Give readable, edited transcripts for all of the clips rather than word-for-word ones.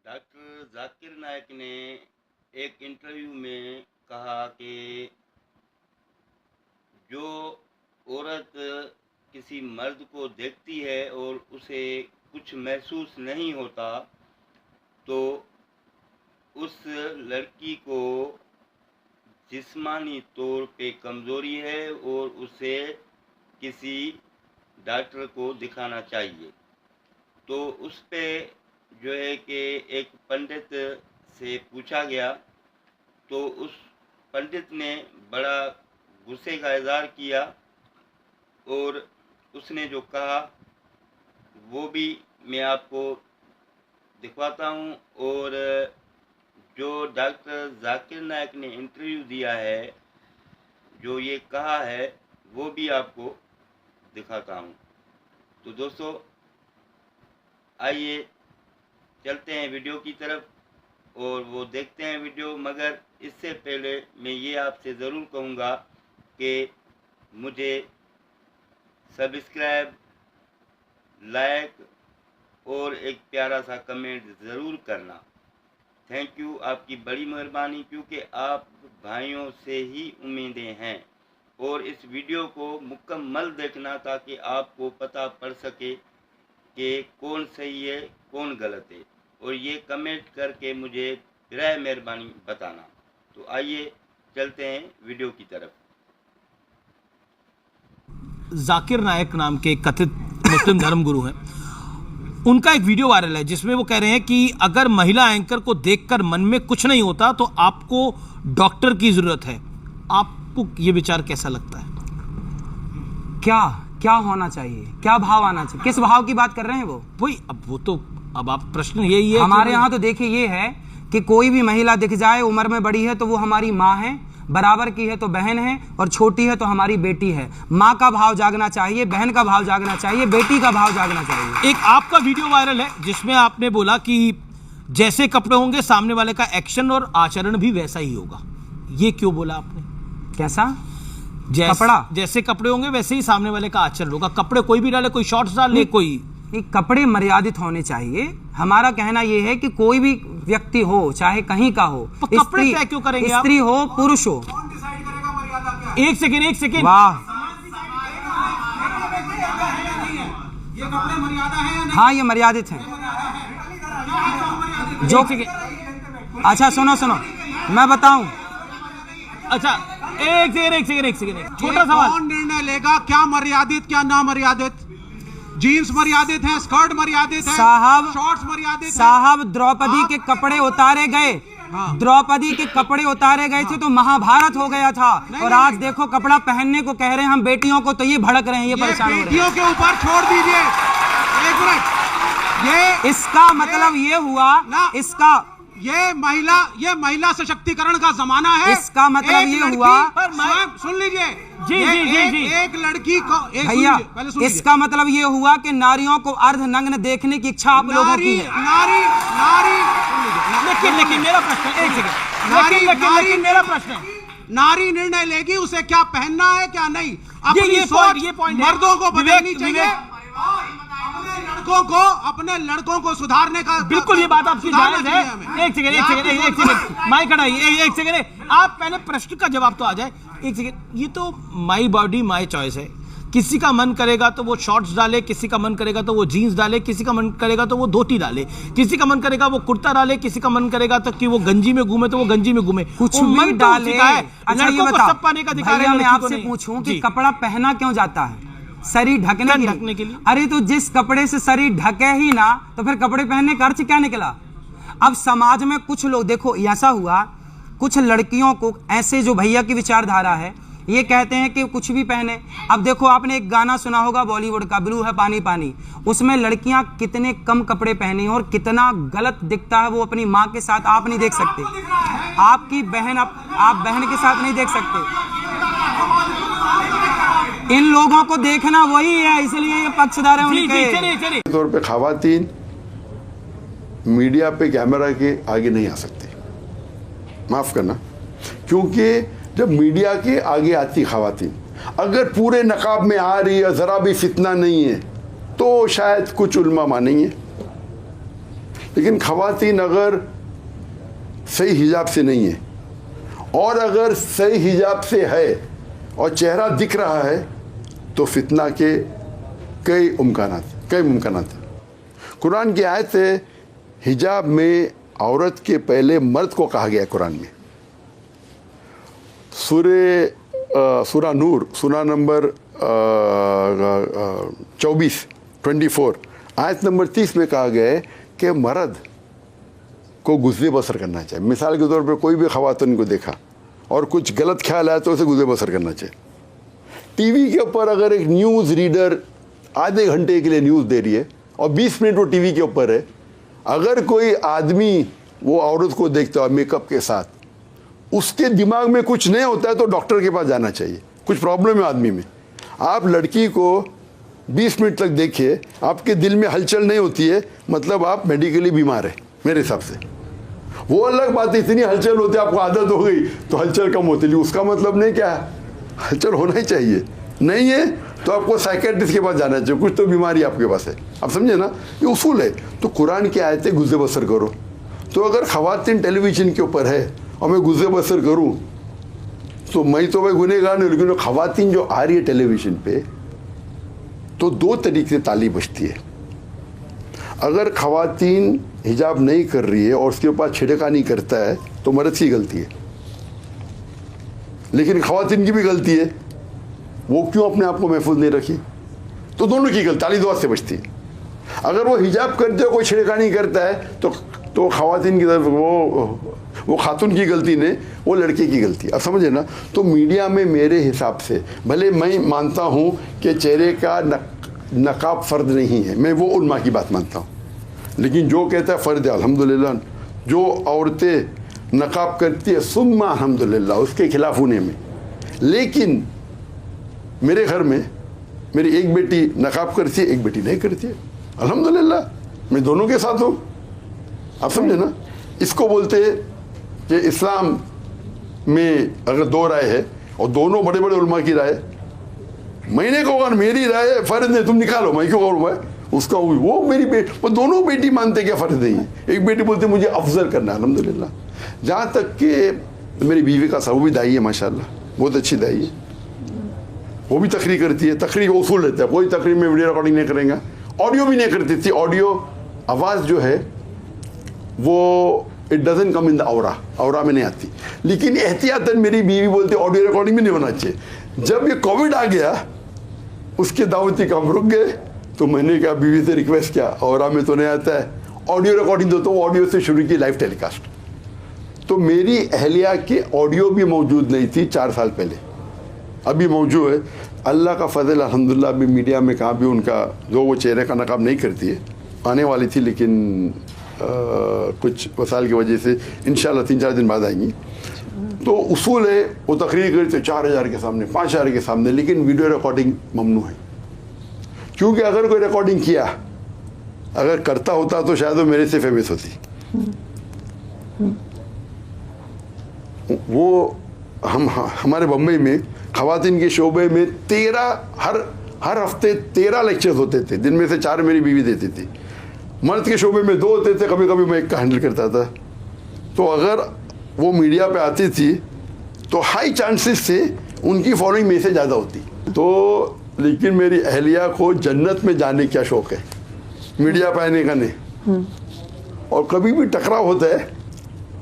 Doctor Zakir नायक ने एक interview में कहा कि जो औरत किसी मर्द को देखती है और उसे कुछ महसूस नहीं होता तो उस लड़की को जिस्मानी तौर पे कमज़ोरी है और उसे किसी डॉक्टर को दिखाना चाहिए। तो उस पे जो है कि एक पंडित से पूछा गया तो उस पंडित ने बड़ा गुस्से का इज़हार किया और उसने जो कहा वो भी मैं आपको दिखवाता हूँ। और जो डॉक्टर जाकिर नायक ने इंटरव्यू दिया है, जो ये कहा है, वो भी आपको दिखाता हूँ। तो दोस्तों आइए चलते हैं वीडियो की तरफ और वो देखते हैं वीडियो। मगर इससे पहले मैं ये आपसे ज़रूर कहूँगा कि मुझे सब्सक्राइब, लाइक और एक प्यारा सा कमेंट ज़रूर करना। थैंक यू, आपकी बड़ी मेहरबानी, क्योंकि आप भाइयों से ही उम्मीदें हैं। और इस वीडियो को मुकम्मल देखना ताकि आपको पता पड़ सके कि कौन सही है कौन गलत है, और ये कमेंट करके मुझे बिराए मेहरबानी बताना। तो आइए चलते हैं वीडियो की तरफ। जाकिर नायक नाम के कथित मुस्लिम धर्मगुरु हैं, उनका एक वीडियो वायरल है जिसमें वो कह रहे हैं कि अगर महिला एंकर को देखकर मन में कुछ नहीं होता तो आपको डॉक्टर की जरूरत है। आपको ये विचार कैसा लगता है? क्या होना चाहिए, क्या भाव आना चाहिए, किस भाव की बात कर रहे हैं वो? वही अब आप प्रश्न यही है। हमारे यहाँ तो देखिए ये है कि कोई भी महिला दिख जाए, उम्र में बड़ी है तो वो हमारी माँ है, बराबर की है तो बहन है, और छोटी है तो हमारी बेटी है। माँ का भाव जागना चाहिए, बहन का भाव जागना चाहिए, बेटी का भाव जागना चाहिए। एक आपका वीडियो वायरल है जिसमें आपने बोला कि जैसे कपड़े होंगे सामने वाले का एक्शन और आचरण भी वैसा ही होगा। ये क्यों बोला आपने? कैसा? कपड़ा जैसे कपड़े होंगे वैसे ही सामने वाले का आचरण होगा। कपड़े कोई भी डाले, कोई शॉर्ट्स डाले, कोई कपड़े मर्यादित होने चाहिए। हमारा कहना यह है कि कोई भी व्यक्ति हो, चाहे कहीं का हो, कपड़े तय क्यों करेंगे? स्त्री हो पुरुष हो। एक सेकेंड। वाह, हाँ ये मर्यादित है। जो अच्छा सुनो मैं बताऊं। अच्छा एक सेकेंड छोटा सवाल। कौन निर्णय लेगा क्या मर्यादित क्या ना मर्यादित? जीन्स मर्यादित है, स्कर्ट मर्यादित है, साहब शॉर्ट्स मर्यादित है। साहब द्रौपदी के कपड़े उतारे गए, द्रौपदी के कपड़े उतारे गए थे तो महाभारत हो गया था। और आज देखो कपड़ा पहनने को कह रहे हैं हम बेटियों को, तो ये भड़क रहे हैं, ये परेशान हो रहे हैं। बेटियों के ऊपर छोड़ दीजिए। एक मिनट, ये इसका मतलब ये हुआ इसका ये महिला सशक्तिकरण का जमाना है। इसका मतलब ये हुआ, सुन लीजिए जी। एक लड़की को भैया, इसका मतलब ये हुआ कि नारियों को अर्धनग्न देखने की इच्छा आप लोगों की है। लेकिन मेरा प्रश्न, एक सेकंड, मेरा प्रश्न, नारी निर्णय लेगी उसे क्या पहनना है क्या नहीं। अपनी सोच मर्दों को बदलनी चाहिए, अपने लड़कों को सुधारने का। बिल्कुल ये बात आपकी जायज है। एक सेकंड माइक कटाइए। एक सेकंड, आप पहले प्रश्न का जवाब तो आ जाए। एक सेकंड, ये तो माई बॉडी माई चॉइस है। किसी का मन करेगा तो वो शॉर्ट्स डाले, किसी का मन करेगा तो वो जीन्स डाले, किसी का मन करेगा तो वो धोती डाले, किसी का मन करेगा वो कुर्ता डाले, किसी का मन करेगा तो कि वो गंजी में घूमे तो वो गंजी में घूमे, कुछ भी डाले। अच्छा ये बता भैया, मैं आपसे पूछूं कि कपड़ा पहना क्यों जाता है? शरीर ढकने के लिए। अरे तो जिस कपड़े से शरीर ढके ही ना, तो फिर कपड़े पहनने का अर्थ क्या निकला? अब समाज में कुछ लोग, देखो ऐसा हुआ, कुछ लड़कियों को ऐसे, जो भैया की विचारधारा है, ये कहते हैं कि कुछ भी पहने। अब देखो आपने एक गाना सुना होगा बॉलीवुड का, ब्लू है पानी पानी, उसमें लड़कियां कितने कम कपड़े पहनी और कितना गलत दिखता है वो अपनी माँ के साथ आप नहीं देख सकते, आपकी बहन आप बहन के साथ नहीं देख सकते। इन लोगों को देखना वही है, इसलिए ये पक्षधर है उनके। तौर पे खवातीन मीडिया पे कैमरा के आगे नहीं आ सकती, माफ करना, क्योंकि जब मीडिया के आगे आती खवातीन अगर पूरे नकाब में आ रही है, जरा भी फितना नहीं है, तो शायद कुछ उल्मा मानेंगे। लेकिन खवातीन अगर सही हिजाब से नहीं है और अगर सही हिजाब से है और चेहरा दिख रहा है तो फितना के कई मुमकानात हैं। कुरान की आयत है, हिजाब में औरत के पहले मर्द को कहा गया कुरान में। सूरा नूर सूरा नंबर 24 आयत नंबर 30 में कहा गया है कि मर्द को गुज़रे बसर करना चाहिए। मिसाल के तौर पे कोई भी ख़वातीन को देखा और कुछ गलत ख्याल आया तो उसे गुज़रे बसर करना चाहिए। टीवी के ऊपर अगर एक न्यूज़ रीडर आधे घंटे के लिए न्यूज़ दे रही है और 20 मिनट वो टीवी के ऊपर है, अगर कोई आदमी वो औरत को देखता है मेकअप के साथ, उसके दिमाग में कुछ नहीं होता है तो डॉक्टर के पास जाना चाहिए। कुछ प्रॉब्लम है आदमी में। आप लड़की को 20 मिनट तक देखिए, आपके दिल में हलचल नहीं होती है, मतलब आप मेडिकली बीमार है मेरे हिसाब से। वो अलग बात है, इतनी हलचल होती है, आपको आदत हो गई तो हलचल कम होती है, उसका मतलब नहीं क्या है, हलचल होना ही चाहिए। नहीं है तो आपको साइकेट्रिस्ट के पास जाना चाहिए, कुछ तो बीमारी आपके पास है। आप समझे ना, ये उसूल है। तो कुरान की आयतें गुज़रे बसर करो। तो अगर ख़वातीन टेलीविज़न के ऊपर है और मैं गुज़रे बसर करूँ तो मैं तो भाई गुनहगार नहीं, लेकिन ख़वातीन जो आ रही है टेलीविज़न पे तो दो तरीके से ताली बजती है। अगर ख़वातीन हिजाब नहीं कर रही है और उसके ऊपर छिड़कानी करता है तो मर्द की गलती है, लेकिन ख़वातीन की भी गलती है, वो क्यों अपने आप को महफूज नहीं रखी, तो दोनों की गलती, ताली दो से बजती है। अगर वो हिजाब करते हो कोई छिड़कानी करता है तो ख़वातीन की तरफ वो खातून की गलती नहीं, वो लड़के की गलती। अब समझे ना। तो मीडिया में मेरे हिसाब से, भले मैं मानता हूँ कि चेहरे का नकाब फ़र्द नहीं है, मैं वो उलमा की बात मानता हूँ, लेकिन जो कहता है फ़र्द है अल्हम्दुलिल्लाह। जो औरतें नकाब करती है सुम्मा अल्हम्दुलिल्लाह, उसके खिलाफ होने में। लेकिन मेरे घर में मेरी एक बेटी नकाब करती है, एक बेटी नहीं करती है, अल्हम्दुलिल्लाह, मैं दोनों के साथ हूँ। आप समझे ना। इसको बोलते हैं कि इस्लाम में अगर दो राय है और दोनों बड़े बड़े उलमा की राय, मैंने कहा मेरी राय फ़र्ज नहीं, तुम निकालो, मैं क्यों करूँ मैं उसका, वो मेरी बेटी, वो दोनों बेटी मानते क्या फ़र्ज नहीं है। एक बेटी बोलते मुझे अफजल करना है अल्हम्दुलिल्लाह। जहाँ तक कि मेरी बीवी का साहब, वो भी दाई है माशाल्लाह, बहुत अच्छी दाई है, वो भी तकरीर करती है। तकरीर का उसूल रहता है, कोई तकरीर में वीडियो रिकॉर्डिंग नहीं करेंगे, ऑडियो भी नहीं करती थी। ऑडियो आवाज़ जो है वो it doesn't come in the aura में नहीं आती। लेकिन एहतियातन मेरी बीवी बोलती ऑडियो रिकॉर्डिंग भी नहीं होना चाहिए। जब ये कोविड आ गया उसके दावती काम रुक गए, तो मैंने कहा बीवी से रिक्वेस्ट किया, औरा में तो नहीं आता है, ऑडियो रिकॉर्डिंग दो, तो ऑडियो से शुरू की लाइव टेलीकास्ट। तो मेरी अहलिया की ऑडियो भी मौजूद नहीं थी 4 साल पहले, अभी मौजूद है। अल्लाह का फजल अल्हम्दुलिल्लाह। अभी मीडिया में कहाँ भी उनका जो वो चेहरे का नकाब नहीं करती है, आने वाली थी, लेकिन कुछ वसाइल की वजह से इंशाल्लाह 3-4 दिन बाद आएंगी। तो उसूल है, वो तकरीर करते 4000 के सामने, 5000 के सामने, लेकिन वीडियो रिकॉर्डिंग ममनू है। क्योंकि अगर कोई रिकॉर्डिंग किया, अगर करता होता तो शायद वो मेरे से फेमस होती। वो हमारे बम्बई में ख़वातीन के शोबे में 13 हर हफ्ते 13 लेक्चर्स होते थे, जिनमें से 4 मेरी बीवी देती थी। मर्द के शोबे में 2 होते थे, कभी कभी मैं एक का हैंडल करता था। तो अगर वो मीडिया पे आती थी तो हाई चांसेस थे उनकी फॉलोइंग में से ज़्यादा होती। तो लेकिन मेरी अहलिया को जन्नत में जाने का शौक़ है, मीडिया पे आने का नहीं। और कभी भी टकराव होता है,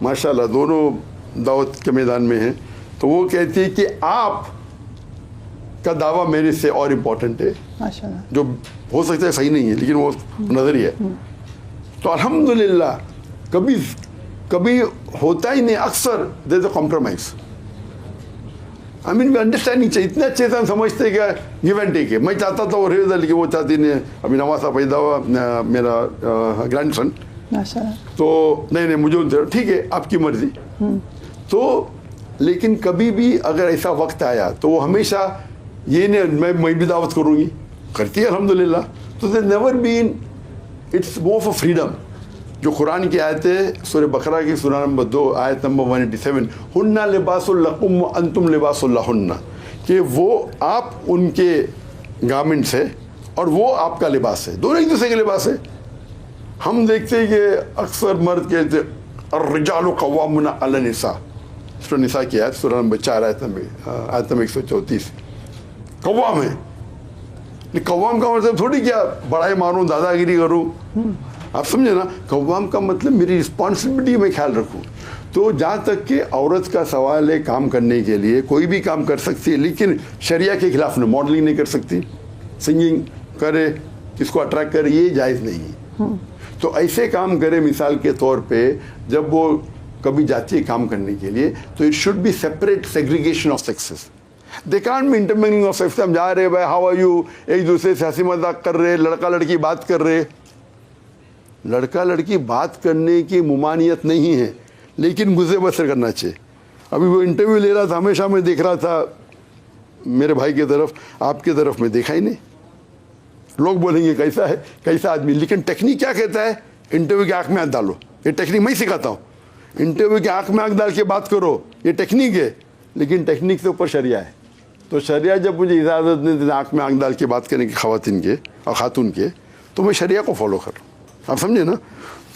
माशाल्लाह दोनों दावत के मैदान में हैं, तो वो कहती है कि आप का दावा मेरे से और इम्पोर्टेंट है, माशाल्लाह, जो हो सकता है सही नहीं है, लेकिन वो नज़रिया है। तो अल्हम्दुलिल्लाह कभी होता ही नहीं, अक्सर there is a compromise. I mean understanding चाहिए, इतने अच्छे से हम समझते हैं कि गिव एंड टेक है। मैं चाहता था वो रेजा, लेकिन वो चाहती नहीं। अभी नवासा पैदा हुआ मेरा ग्रैंडसन, तो नहीं मुझे ठीक है आपकी मर्जी। तो लेकिन कभी भी अगर ऐसा वक्त आया तो वो हमेशा ये नहीं मैं भी दावत करूँगी, करती है अल्हम्दुलिल्लाह। तो they never been, it's more for freedom. जो कुरान की आयत है सूरह बकरा की सूरा नंबर 2 आयत नंबर 187, हुन्ना लिबासुल लकुम व अंतुम लिबासुल लहुन्ना, कि वो आप उनके गारमेंट्स है और वो आपका लिबास है, दोनों एक दूसरे के लिबास है। हम देखते हैं कि अक्सर मर्द कहते अर्रिजालु कव्वामुना अला निसा, सूरह निसा की आयत सूरह नंबर 4 आयत नंबर 134 कव्वाम है। कव्वाम का मतलब थोड़ी क्या बड़ाई मारूं दादागिरी करूं, आप समझे ना। कव्वाम का मतलब मेरी रिस्पॉन्सिबिलिटी में ख्याल रखूं। तो जहाँ तक कि औरत का सवाल है, काम करने के लिए कोई भी काम कर सकती है, लेकिन शरिया के खिलाफ न, मॉडलिंग नहीं कर सकती, सिंगिंग करे, किसको अट्रैक्ट करे, ये जायज़ नहीं है। तो ऐसे काम करे, मिसाल के तौर पे जब वो कभी जाती है काम करने के लिए, तो it should be separate segregation of sexes. They can't be intermingling of sex. हम जा रहे भाई हाउ आर यू, एक दूसरे से हंसी मजाक कर रहे, लड़का लड़की बात कर रहे। लड़का लड़की बात करने की मुमानियत नहीं है, लेकिन गुज़र बसर करना चाहिए। अभी वो इंटरव्यू ले रहा था, हमेशा मैं देख रहा था मेरे भाई की तरफ, आपकी तरफ मैं देखा ही नहीं। लोग बोलेंगे कैसा है, कैसा आदमी, लेकिन टेक्निक क्या कहता है, इंटरव्यू की आंख में हाथ डालो। ये टेक्निक मैं ही सिखाता हूँ। इंटरव्यू की आंख में आंख डाल के बात करो, ये टेक्निक है, लेकिन टेक्निक से ऊपर शरिया है। तो शरिया जब मुझे इजाज़त नहीं दी आंख में आंख डाल के बात करने की ख़वातीन के और ख़ातून के, तो मैं शरिया को फॉलो कर, आप समझे ना।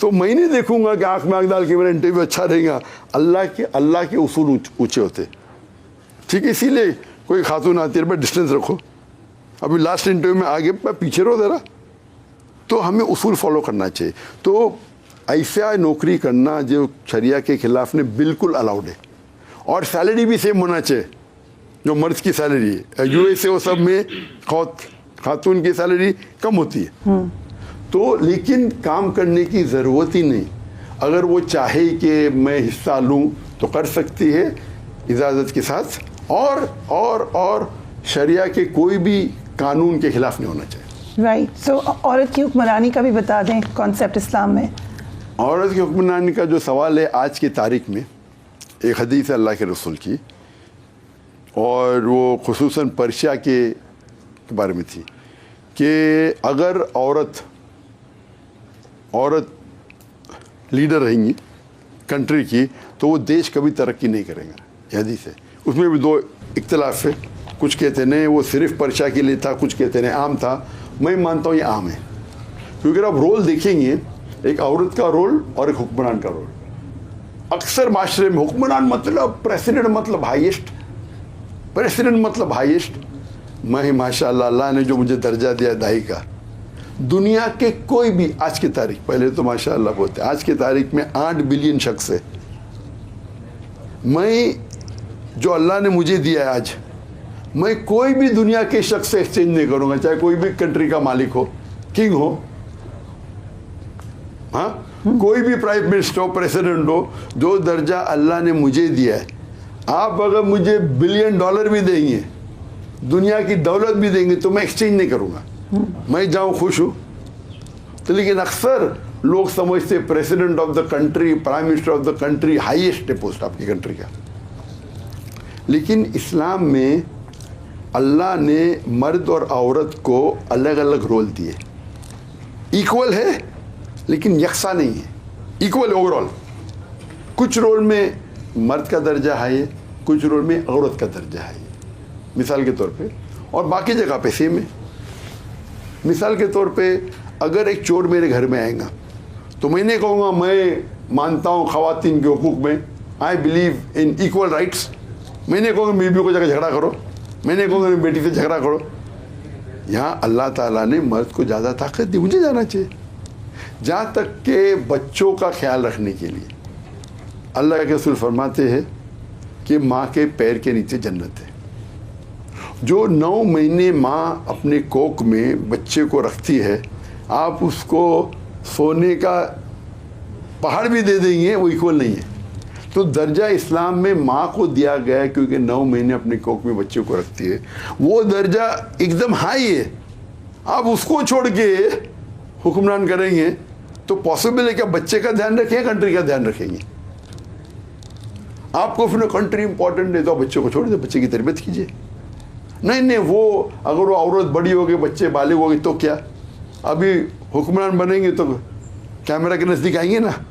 तो मैं नहीं देखूंगा कि आंख में आंख डाल के मेरा इंटरव्यू अच्छा रहेगा। अल्लाह के उसूल ऊँचे होते, ठीक है। इसीलिए कोई खातून आती है, डिस्टेंस रखो। अभी लास्ट इंटरव्यू में आगे पीछे रहो ज़रा। तो हमें उसूल फॉलो करना चाहिए। तो ऐसा नौकरी करना जो शरिया के खिलाफ ने बिल्कुल अलाउड है, और सैलरी भी सेम होना चाहिए जो मर्द की सैलरी है। यूएसए वो सब में खातून की सैलरी कम होती है। तो लेकिन काम करने की ज़रूरत ही नहीं। अगर वो चाहे कि मैं हिस्सा लूँ तो कर सकती है इजाज़त के साथ, और शरिया के कोई भी कानून के खिलाफ नहीं होना चाहिए। राइट। तो औरत की हुक्मरानी का भी बता दें कॉन्सेप्ट इस्लाम में। औरत की हुक्मरानी का जो सवाल है, आज की तारीख में एक हदीस है अल्लाह के रसूल की, और वो खुसूसन पर्शिया के बारे में थी कि अगर औरत लीडर रहेंगी कंट्री की, तो वो देश कभी तरक्की नहीं करेगा। यह हदीस है। उसमें भी दो इख्तलाफ है, कुछ कहते नहीं वो सिर्फ पर्शिया के लिए था, कुछ कहते नहीं आम था। मैं मानता हूँ ये आम है, क्योंकि आप रोल देखेंगे, एक औरत का रोल और एक हुक्मरान का रोल। अक्सर माशरे में हुक्मरान मतलब प्रेसिडेंट, मतलब हाईएस्ट, प्रेसिडेंट मतलब हाईएस्ट। मैं माशाअल्लाह अल्लाह ने जो मुझे दर्जा दिया दाई का, दुनिया के कोई भी आज की तारीख, पहले तो माशाअल्लाह बहुत है, आज की तारीख में 8 बिलियन शख्स है। मैं जो अल्लाह ने मुझे दिया है आज, मैं कोई भी दुनिया के शख्स से एक्सचेंज नहीं करूंगा, चाहे कोई भी कंट्री का मालिक हो, किंग हो, हाँ, कोई भी प्राइम मिनिस्टर हो, प्रेसिडेंट हो, जो दर्जा अल्लाह ने मुझे दिया है, आप अगर मुझे $बिलियन भी देंगे, दुनिया की दौलत भी देंगे, तो मैं एक्सचेंज नहीं करूंगा। मैं जाऊं खुश हूं। तो लेकिन अक्सर लोग समझते president of the country, prime minister of the country highest है पोस्ट आपकी कंट्री का। लेकिन इस्लाम में अल्लाह ने मर्द और औरत को अलग अलग रोल दिए। इक्वल है लेकिन यकसा नहीं है, इक्वल ओवरऑल। कुछ रोल में मर्द का दर्जा है, कुछ रोल में औरत का दर्जा है, मिसाल के तौर पे, और बाकी जगह पे सेम है। मिसाल के तौर पे अगर एक चोर मेरे घर में आएगा, तो मैं नहीं कहूँगा मैं मानता हूँ ख़वातीन के हुकूक में, I believe in equal rights. मैं नहीं कहूँगा बीवी को जाकर झगड़ा करो, मैं नहीं कहूँगा बेटी से झगड़ा करो। यहाँ अल्लाह ताला ने मर्द को ज़्यादा ताकत दी, मुझे जाना चाहिए। जहाँ तक के बच्चों का ख्याल रखने के लिए अल्लाह के रसूल फरमाते हैं कि माँ के पैर के नीचे जन्नत है। जो 9 महीने माँ अपने कोख में बच्चे को रखती है, आप उसको सोने का पहाड़ भी दे देंगे, वो इक्वल नहीं है। तो दर्जा इस्लाम में माँ को दिया गया है, क्योंकि 9 महीने अपने कोख में बच्चे को रखती है, वो दर्जा एकदम हाई है। आप उसको छोड़ के हुक्मरान करेंगे तो पॉसिबल है कि बच्चे का ध्यान रखें, कंट्री का ध्यान रखेंगे। आपको फिर कंट्री इंपॉर्टेंट है तो बच्चे को छोड़ दे, बच्चे की तरबियत कीजिए। नहीं, वो अगर वो औरत बड़ी हो गई, बच्चे बालिग हो गए, तो क्या, अभी हुक्मरान बनेंगे तो कैमरा के नज़दीक आएंगे ना।